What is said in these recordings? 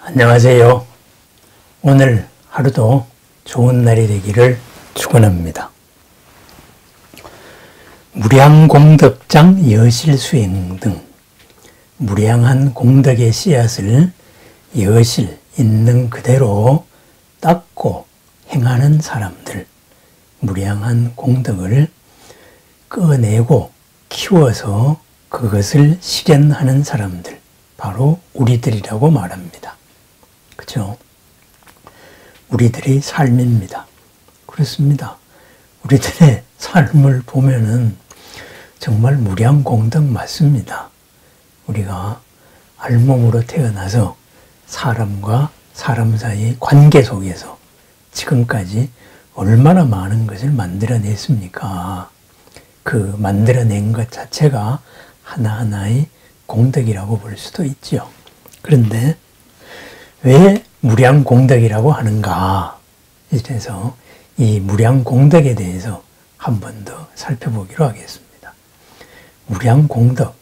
안녕하세요. 오늘 하루도 좋은 날이 되기를 축원합니다. 무량공덕장 여실수행 등 무량한 공덕의 씨앗을 여실 있는 그대로 닦고 행하는 사람들, 무량한 공덕을 꺼내고 키워서 그것을 실현하는 사람들, 바로 우리들이라고 말합니다. 그죠? 우리들의 삶입니다. 그렇습니다. 우리들의 삶을 보면은 정말 무량공덕 맞습니다. 우리가 알몸으로 태어나서 사람과 사람 사이의 관계 속에서 지금까지 얼마나 많은 것을 만들어냈습니까? 그 만들어낸 것 자체가 하나하나의 공덕이라고 볼 수도 있죠. 그런데 왜 무량공덕이라고 하는가? 이래서 이 무량공덕에 대해서 한 번 더 살펴보기로 하겠습니다. 무량공덕,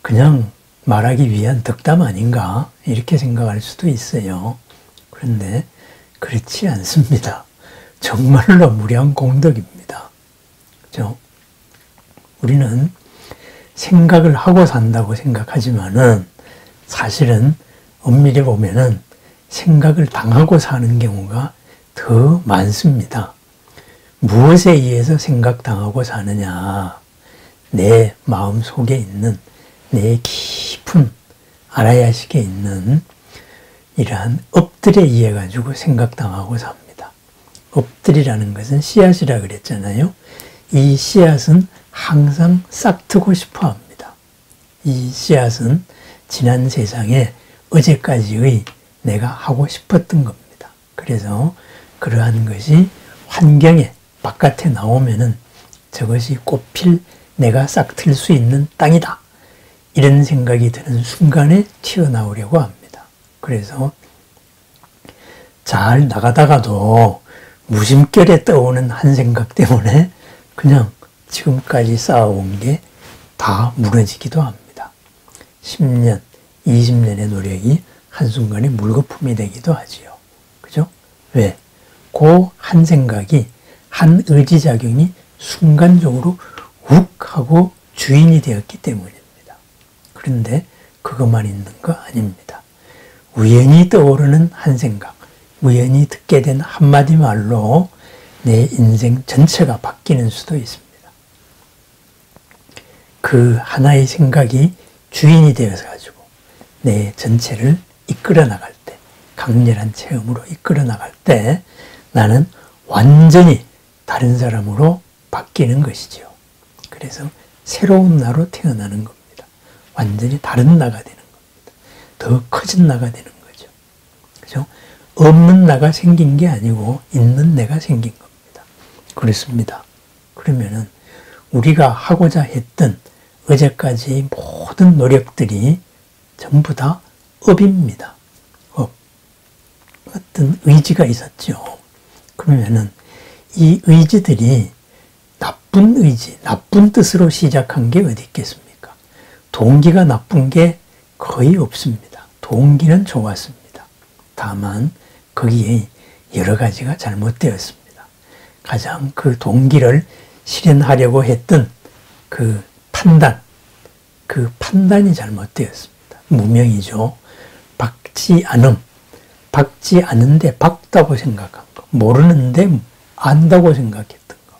그냥 말하기 위한 덕담 아닌가? 이렇게 생각할 수도 있어요. 그런데 그렇지 않습니다. 정말로 무량공덕입니다. 그죠? 우리는 생각을 하고 산다고 생각하지만은 사실은 엄밀히 보면은 생각을 당하고 사는 경우가 더 많습니다. 무엇에 의해서 생각당하고 사느냐? 내 마음 속에 있는 내 깊은 알아야식에 있는 이러한 업들에 의해 가지고 생각당하고 삽니다. 업들이라는 것은 씨앗이라 그랬잖아요. 이 씨앗은 항상 싹트고 싶어 합니다. 이 씨앗은 지난 세상에 어제까지의 내가 하고 싶었던 겁니다. 그래서 그러한 것이 환경에 바깥에 나오면은 저것이 꽃필 내가 싹틀 수 있는 땅이다. 이런 생각이 드는 순간에 튀어나오려고 합니다. 그래서 잘 나가다가도 무심결에 떠오는 한 생각 때문에 그냥 지금까지 쌓아온 게 다 무너지기도 합니다. 10년, 20년의 노력이 한순간에 물거품이 되기도 하지요. 그죠? 왜? 그 한 생각이, 한 의지작용이 순간적으로 욱 하고 주인이 되었기 때문입니다. 그런데 그것만 있는 거 아닙니다. 우연히 떠오르는 한 생각, 우연히 듣게 된 한마디 말로 내 인생 전체가 바뀌는 수도 있습니다. 그 하나의 생각이 주인이 되어서 가지고 내 전체를 이끌어 나갈 때, 강렬한 체험으로 이끌어 나갈 때 나는 완전히 다른 사람으로 바뀌는 것이죠. 그래서 새로운 나로 태어나는 겁니다. 완전히 다른 나가 되는 겁니다. 더 커진 나가 되는 거죠. 그죠? 없는 나가 생긴 게 아니고 있는 내가 생긴 겁니다. 그렇습니다. 그러면은 우리가 하고자 했던 어제까지의 모든 노력들이 전부 다 업입니다. 업. 어떤 의지가 있었죠. 그러면은 이 의지들이 나쁜 의지, 나쁜 뜻으로 시작한 게 어디 있겠습니까? 동기가 나쁜 게 거의 없습니다. 동기는 좋았습니다. 다만 거기에 여러 가지가 잘못되었습니다. 가장 그 동기를 실현하려고 했던 그 판단이 잘못되었습니다. 무명이죠. 박지 않은데 박다고 생각한 거, 모르는데 안다고 생각했던 거,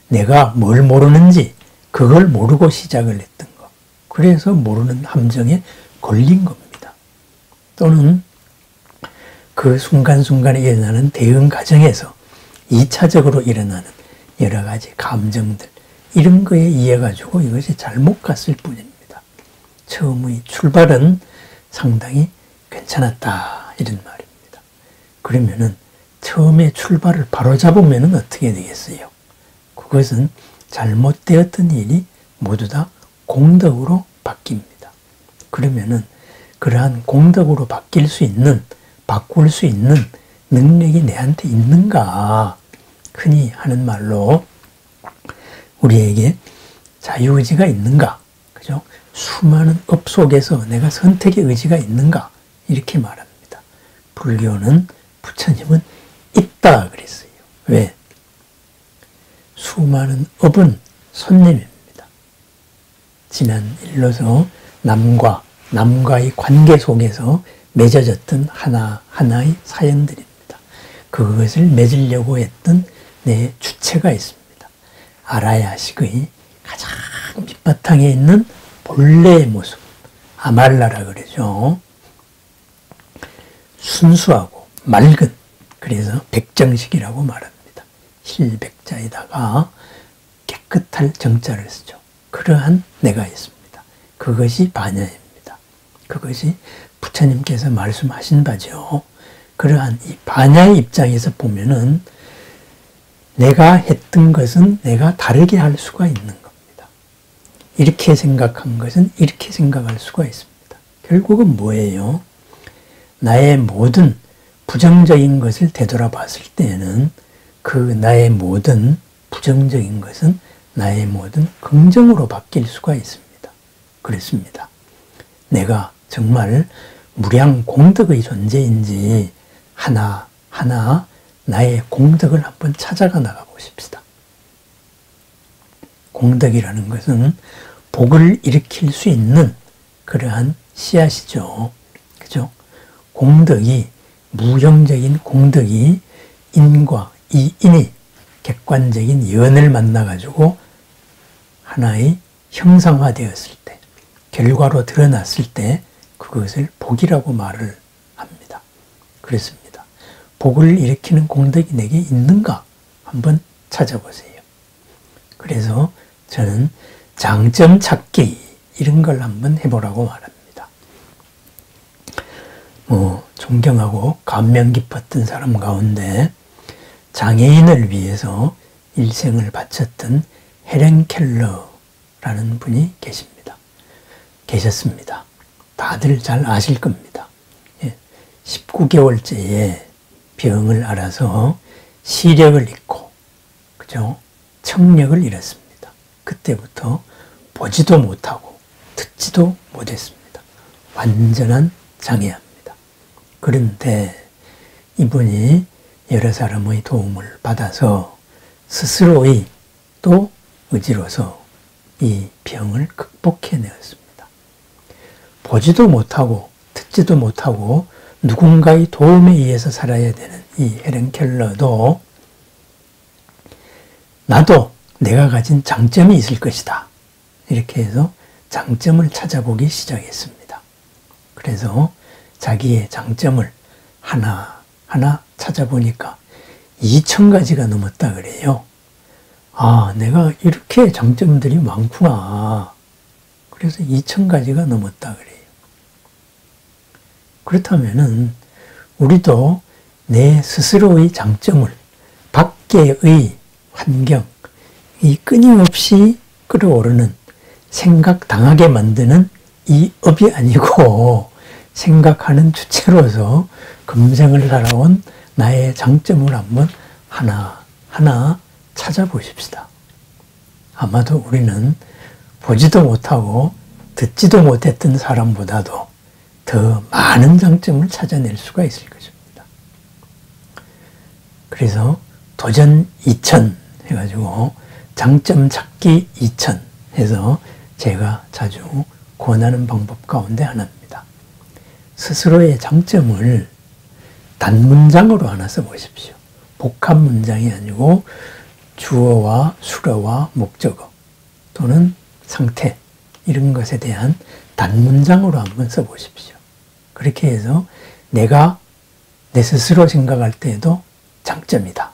내가 뭘 모르는지 그걸 모르고 시작을 했던 거, 그래서 모르는 함정에 걸린 겁니다. 또는 그 순간순간에 일어나는 대응 과정에서 2차적으로 일어나는 여러 가지 감정들, 이런 거에 의해 가지고 이것이 잘못 갔을 뿐입니다. 처음의 출발은 상당히 괜찮았다, 이런 말입니다. 그러면은 처음에 출발을 바로 잡으면은 어떻게 되겠어요? 그것은 잘못되었던 일이 모두 다 공덕으로 바뀝니다. 그러면은 그러한 공덕으로 바꿀 수 있는 능력이 내한테 있는가? 흔히 하는 말로 우리에게 자유의지가 있는가? 그죠? 수많은 업 속에서 내가 선택의 의지가 있는가? 이렇게 말합니다. 불교는, 부처님은 있다 그랬어요. 왜? 수많은 업은 손님입니다. 지난 일로서 남과의 관계 속에서 맺어졌던 하나하나의 사연들입니다. 그것을 맺으려고 했던 내 주체가 있습니다. 알아야식의 가장 밑바탕에 있는 본래의 모습, 아말라라 그러죠. 순수하고 맑은, 그래서 백정식이라고 말합니다. 실백자에다가 깨끗할 정자를 쓰죠. 그러한 내가 있습니다. 그것이 반야입니다. 그것이 부처님께서 말씀하신 바죠. 그러한 이 반야의 입장에서 보면은 내가 했던 것은 내가 다르게 할 수가 있는 겁니다. 이렇게 생각한 것은 이렇게 생각할 수가 있습니다. 결국은 뭐예요? 나의 모든 부정적인 것을 되돌아봤을 때에는 그 나의 모든 부정적인 것은 나의 모든 긍정으로 바뀔 수가 있습니다. 그렇습니다. 내가 정말 무량 공덕의 존재인지 하나하나 나의 공덕을 한번 찾아가 나가 보십시다. 공덕이라는 것은 복을 일으킬 수 있는 그러한 씨앗이죠. 그죠? 공덕이, 무형적인 공덕이 인과 이 인이 객관적인 연을 만나가지고 하나의 형상화되었을 때, 결과로 드러났을 때 그것을 복이라고 말을 합니다. 그렇습니다. 복을 일으키는 공덕이 내게 있는가 한번 찾아보세요. 그래서 저는 장점 찾기 이런 걸 한번 해보라고 말합니다. 존경하고 감명 깊었던 사람 가운데 장애인을 위해서 일생을 바쳤던 헬렌 켈러라는 분이 계셨습니다. 다들 잘 아실 겁니다. 19개월째에 병을 앓아서 시력을 잃고, 그죠? 청력을 잃었습니다. 그때부터 보지도 못하고 듣지도 못했습니다. 완전한 장애합니다. 그런데 이분이 여러 사람의 도움을 받아서 스스로의 또 의지로서 이 병을 극복해내었습니다. 보지도 못하고 듣지도 못하고 누군가의 도움에 의해서 살아야 되는 이 헬렌 켈러도 나도 내가 가진 장점이 있을 것이다. 이렇게 해서 장점을 찾아보기 시작했습니다. 그래서 자기의 장점을 하나하나 찾아보니까 2,000가지가 넘었다 그래요. 아, 내가 이렇게 장점들이 많구나. 그래서 2,000가지가 넘었다 그래요. 그렇다면은 우리도 내 스스로의 장점을 밖의 환경, 이 끊임없이 끌어오르는 생각당하게 만드는 이 업이 아니고 생각하는 주체로서 금생을 살아온 나의 장점을 한번 하나하나 찾아보십시다. 아마도 우리는 보지도 못하고 듣지도 못했던 사람보다도 더 많은 장점을 찾아낼 수가 있을 것입니다. 그래서 도전 2000 해가지고 장점 찾기 2000 해서 제가 자주 권하는 방법 가운데 하나입니다. 스스로의 장점을 단문장으로 하나 써보십시오. 복합 문장이 아니고 주어와 수어와 목적어 또는 상태 이런 것에 대한 단문장으로 한번 써보십시오. 그렇게 해서 내가 내 스스로 생각할 때에도 장점이다.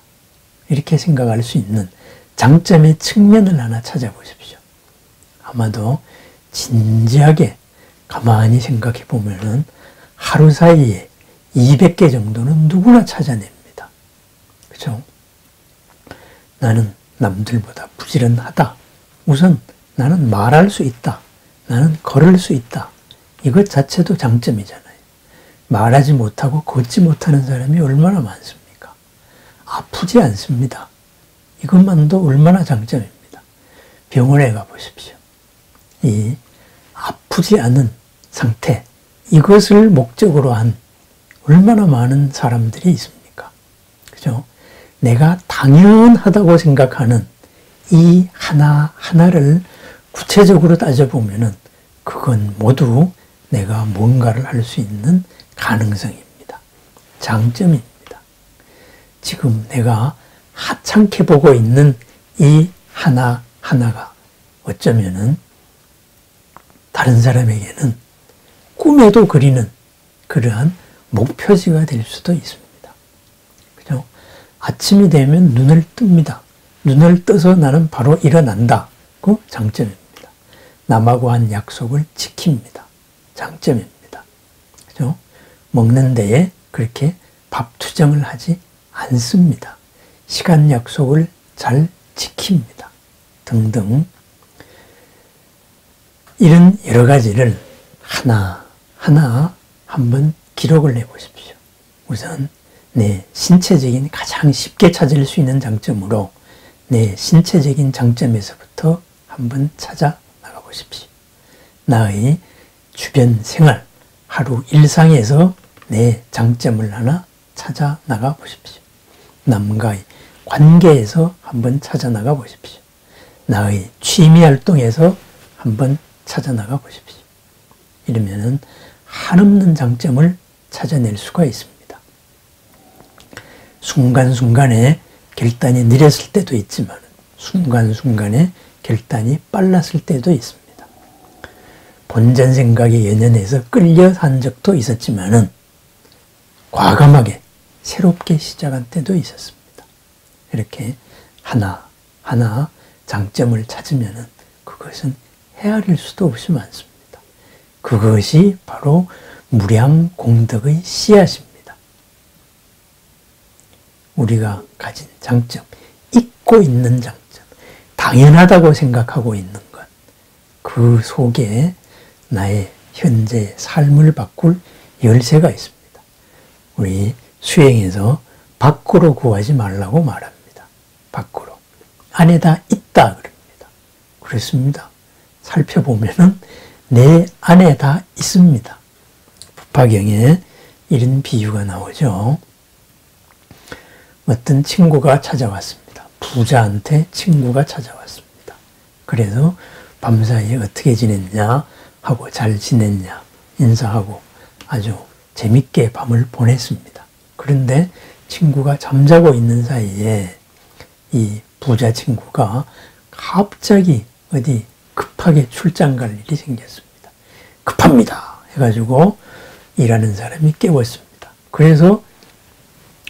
이렇게 생각할 수 있는 장점의 측면을 하나 찾아보십시오. 아마도 진지하게 가만히 생각해 보면은 하루 사이에 200개 정도는 누구나 찾아냅니다. 그죠? 나는 남들보다 부지런하다. 우선 나는 말할 수 있다. 나는 걸을 수 있다. 이것 자체도 장점이잖아요. 말하지 못하고 걷지 못하는 사람이 얼마나 많습니까? 아프지 않습니다. 이것만도 얼마나 장점입니다. 병원에 가보십시오. 이 아프지 않은 상태, 이것을 목적으로 한 얼마나 많은 사람들이 있습니까? 그죠? 내가 당연하다고 생각하는 이 하나하나를 구체적으로 따져보면은 그건 모두 내가 뭔가를 할 수 있는 가능성입니다. 장점입니다. 지금 내가 하찮게 보고 있는 이 하나하나가 어쩌면은 다른 사람에게는 꿈에도 그리는 그러한 목표지가 될 수도 있습니다. 그죠? 아침이 되면 눈을 뜹니다. 눈을 떠서 나는 바로 일어난다. 그 장점입니다. 남하고 한 약속을 지킵니다. 장점입니다. 그죠? 먹는 데에 그렇게 밥 투정을 하지 않습니다. 시간 약속을 잘 지킵니다. 등등. 이런 여러 가지를 하나하나 한번 기록을 해보십시오. 우선 내 신체적인 가장 쉽게 찾을 수 있는 장점으로 내 신체적인 장점에서부터 한번 찾아 나가보십시오. 나의 주변 생활, 하루 일상에서 내 장점을 하나 찾아 나가보십시오. 남과의 관계에서 한번 찾아 나가보십시오. 나의 취미 활동에서 한번 찾아 나가보십시오. 이러면은 한없는 장점을 찾아낼 수가 있습니다. 순간순간에 결단이 느렸을 때도 있지만 순간순간에 결단이 빨랐을 때도 있습니다. 본전 생각에 연연해서 끌려 산 적도 있었지만은 과감하게 새롭게 시작한 때도 있었습니다. 이렇게 하나하나 장점을 찾으면은 그것은 헤아릴 수도 없이 많습니다. 그것이 바로 무량공덕의 씨앗입니다. 우리가 가진 장점, 잊고 있는 장점, 당연하다고 생각하고 있는 것, 그 속에 나의 현재 삶을 바꿀 열쇠가 있습니다. 우리 수행에서 밖으로 구하지 말라고 말합니다. 밖으로. 안에다 있다 그럽니다. 그렇습니다. 살펴보면은 내 안에 다 있습니다. 법화경에 이런 비유가 나오죠. 어떤 친구가 찾아왔습니다. 부자한테 친구가 찾아왔습니다. 그래서 밤사이에 어떻게 지냈냐 하고 잘 지냈냐 인사하고 아주 재밌게 밤을 보냈습니다. 그런데 친구가 잠자고 있는 사이에 이 부자 친구가 갑자기 어디 급하게 출장 갈 일이 생겼습니다. 급합니다 해가지고 일하는 사람이 깨웠습니다. 그래서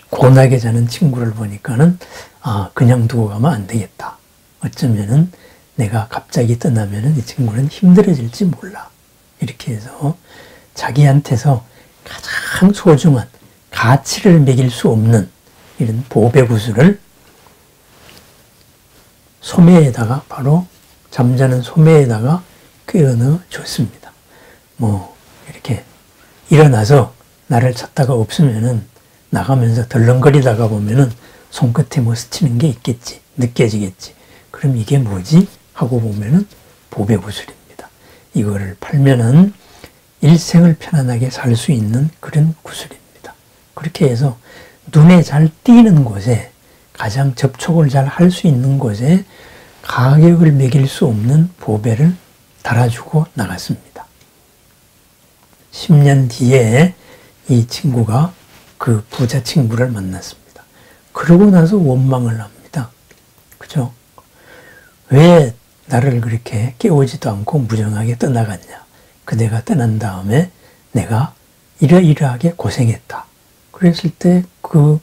고나게 자는 친구를 보니까는 그냥 두고 가면 안 되겠다. 어쩌면은 내가 갑자기 떠나면은 이 친구는 힘들어질지 몰라. 이렇게 해서 자기한테서 가장 소중한 가치를 매길 수 없는 이런 보배구슬을 소매에다가 바로 잠자는 소매에다가 끼워넣어 줬습니다. 이렇게 일어나서 나를 찾다가 없으면은 나가면서 덜렁거리다가 보면은 손끝에 스치는 게 있겠지. 느껴지겠지. 그럼 이게 뭐지? 하고 보면은 보배구슬입니다. 이거를 팔면은 일생을 편안하게 살 수 있는 그런 구슬입니다. 그렇게 해서 눈에 잘 띄는 곳에 가장 접촉을 잘 할 수 있는 곳에 가격을 매길 수 없는 보배를 달아주고 나갔습니다. 10년 뒤에 이 친구가 그 부자 친구를 만났습니다. 그러고 나서 원망을 합니다. 그죠? 왜 나를 그렇게 깨우지도 않고 무정하게 떠나갔냐? 그대가 떠난 다음에 내가 이러이러하게 고생했다. 그랬을 때 그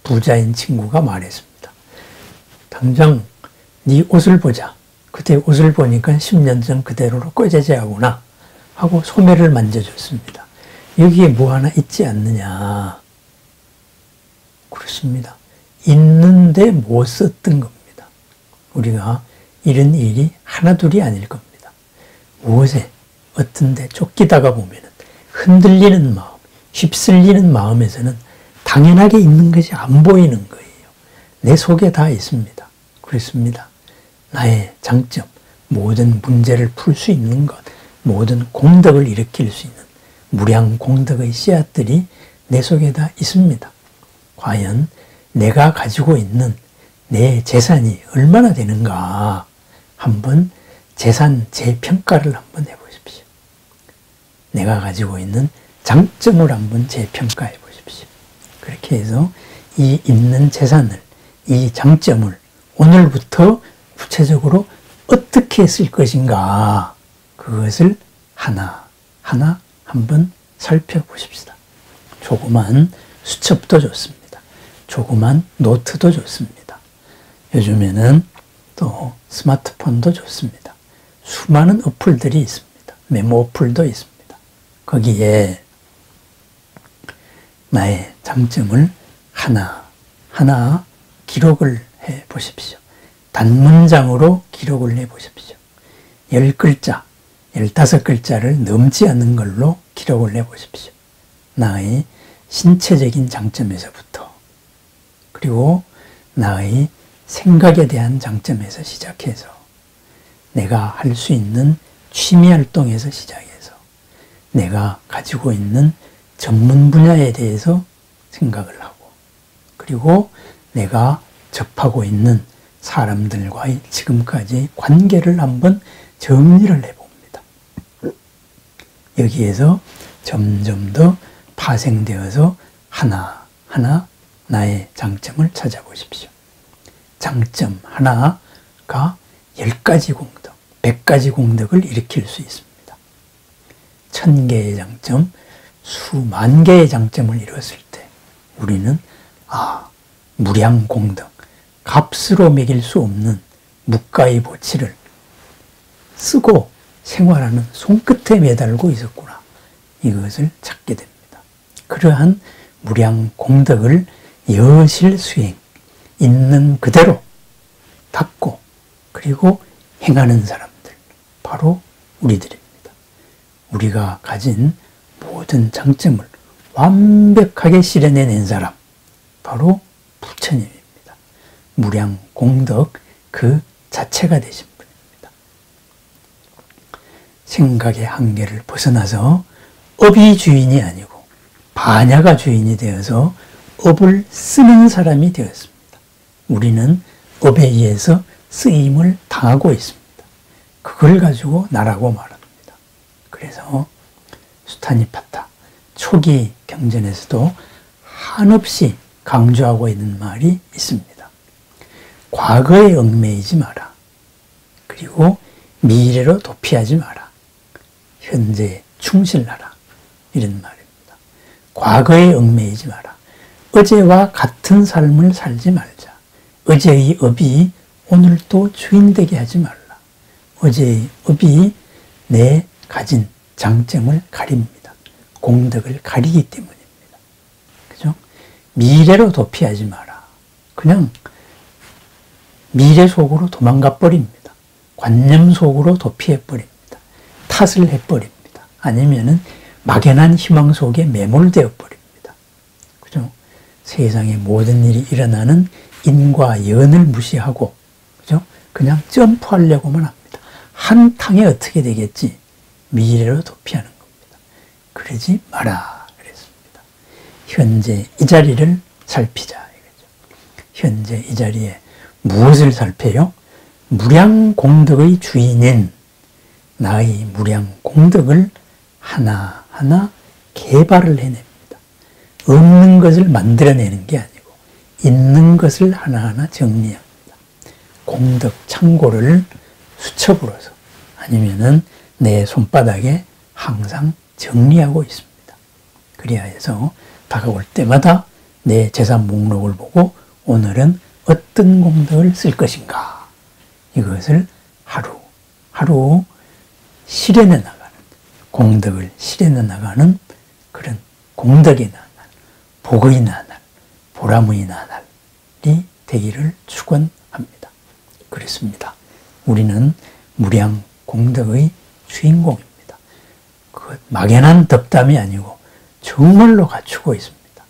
부자인 친구가 말했습니다. 당장 네 옷을 보자. 그때 옷을 보니까 10년 전 그대로로 꾀재재하구나 하고 소매를 만져줬습니다. 여기에 뭐 하나 있지 않느냐. 그렇습니다. 있는데 못 썼던 겁니다. 우리가 이런 일이 하나둘이 아닐 겁니다. 무엇에 어떤 데 쫓기다가 보면 흔들리는 마음, 휩쓸리는 마음에서는 당연하게 있는 것이 안 보이는 거예요. 내 속에 다 있습니다. 그렇습니다. 나의 장점, 모든 문제를 풀 수 있는 것, 모든 공덕을 일으킬 수 있는 무량 공덕의 씨앗들이 내 속에 다 있습니다. 과연 내가 가지고 있는 내 재산이 얼마나 되는가 한번 재산 재평가를 한번 해보십시오. 내가 가지고 있는 장점을 한번 재평가해 보십시오. 그렇게 해서 이 있는 재산을, 이 장점을 오늘부터 구체적으로 어떻게 쓸 것인가 그것을 하나하나 한번 살펴보십시다. 조그만 수첩도 좋습니다. 조그만 노트도 좋습니다. 요즘에는 또 스마트폰도 좋습니다. 수많은 어플들이 있습니다. 메모 어플도 있습니다. 거기에 나의 장점을 하나하나 기록을 해 보십시오. 단문장으로 기록을 해 보십시오. 10글자, 15글자를 넘지 않는 걸로 기록을 해 보십시오. 나의 신체적인 장점에서부터, 그리고 나의 생각에 대한 장점에서 시작해서 내가 할 수 있는 취미 활동에서 시작해서 내가 가지고 있는 전문 분야에 대해서 생각을 하고, 그리고 내가 접하고 있는 사람들과의 지금까지의 관계를 한번 정리를 해봅니다. 여기에서 점점 더 파생되어서 하나하나 나의 장점을 찾아보십시오. 장점 하나가 10가지 공덕, 100가지 공덕을 일으킬 수 있습니다. 1000개의 장점, 수만 개의 장점을 이뤘을 때 우리는 무량 공덕, 값으로 매길 수 없는 무가의 보치를 쓰고 생활하는 손끝에 매달고 있었구나. 이것을 찾게 됩니다. 그러한 무량 공덕을 여실 수행, 있는 그대로 닦고 그리고 행하는 사람들, 바로 우리들입니다. 우리가 가진 모든 장점을 완벽하게 실현해낸 사람, 바로 부처님입니다. 무량 공덕 그 자체가 되신 분입니다. 생각의 한계를 벗어나서 업이 주인이 아니고 반야가 주인이 되어서 업을 쓰는 사람이 되었습니다. 우리는 업에 의해서 쓰임을 당하고 있습니다. 그걸 가지고 나라고 말합니다. 그래서 수타니파타 초기 경전에서도 한없이 강조하고 있는 말이 있습니다. 과거에 얽매이지 마라. 그리고 미래로 도피하지 마라. 현재에 충실하라. 이런 말입니다. 과거에 얽매이지 마라. 어제와 같은 삶을 살지 말자. 어제의 업이 오늘 또 주인되게 하지 말라. 어제의 업이 내 가진 장점을 가립니다. 공덕을 가리기 때문입니다. 그죠? 미래로 도피하지 마라. 그냥 미래 속으로 도망가 버립니다. 관념 속으로 도피해 버립니다. 탓을 해 버립니다. 아니면은 막연한 희망 속에 매몰되어 버립니다. 그죠? 세상의 모든 일이 일어나는 인과 연을 무시하고, 그죠? 그냥 점프하려고만 합니다. 한 탕에 어떻게 되겠지? 미래로 도피하는 겁니다. 그러지 마라. 그랬습니다. 현재 이 자리를 살피자. 이거죠. 현재 이 자리에 무엇을 살펴요? 무량 공덕의 주인인 나의 무량 공덕을 하나하나 개발을 해냅니다. 없는 것을 만들어내는 게 아니고 있는 것을 하나하나 정리합니다. 공덕 창고를 수첩으로서 아니면은 내 손바닥에 항상 정리하고 있습니다. 그리하여서 다가올 때마다 내 재산 목록을 보고 오늘은 어떤 공덕을 쓸 것인가, 이것을 하루 실현해 나가는, 공덕을 실현해 나가는 그런 공덕의 나날, 복의 나날, 보람의 나날이 되기를 축원합니다. 그렇습니다. 우리는 무량 공덕의 주인공입니다. 그 막연한 덕담이 아니고 정말로 갖추고 있습니다.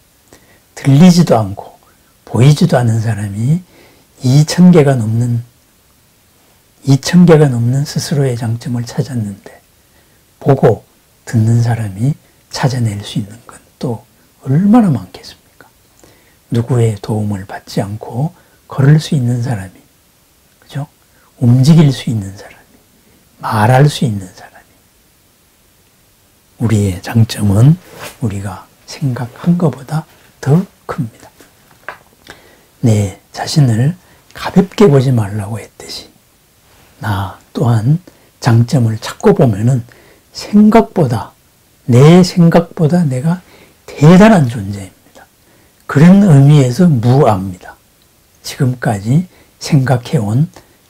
들리지도 않고 보이지도 않은 사람이 2000개가 넘는 2,000개가 넘는 스스로의 장점을 찾았는데 보고 듣는 사람이 찾아낼 수 있는 건 또 얼마나 많겠습니까? 누구의 도움을 받지 않고 걸을 수 있는 사람이, 그죠? 움직일 수 있는 사람이, 말할 수 있는 사람이. 우리의 장점은 우리가 생각한 것보다 더 큽니다. 내 자신을 가볍게 보지 말라고 했듯이 나 또한 장점을 찾고 보면은 내 생각보다 내가 대단한 존재입니다. 그런 의미에서 무아입니다. 지금까지 생각해온,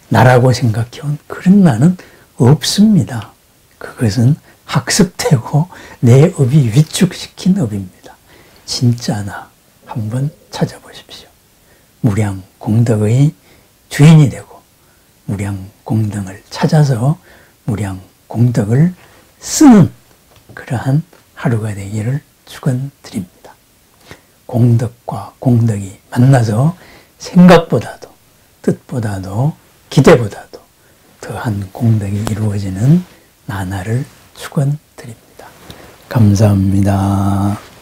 나라고 생각해온 그런 나는 없습니다. 그것은 학습되고 내 업이 위축시킨 업입니다. 진짜 나 한번 찾아보십시오. 무량공덕의 주인이 되고 무량공덕을 찾아서 무량공덕을 쓰는 그러한 하루가 되기를 축원드립니다. 공덕과 공덕이 만나서 생각보다도 뜻보다도 기대보다도 더한 공덕이 이루어지는 나날을 축원드립니다. 감사합니다.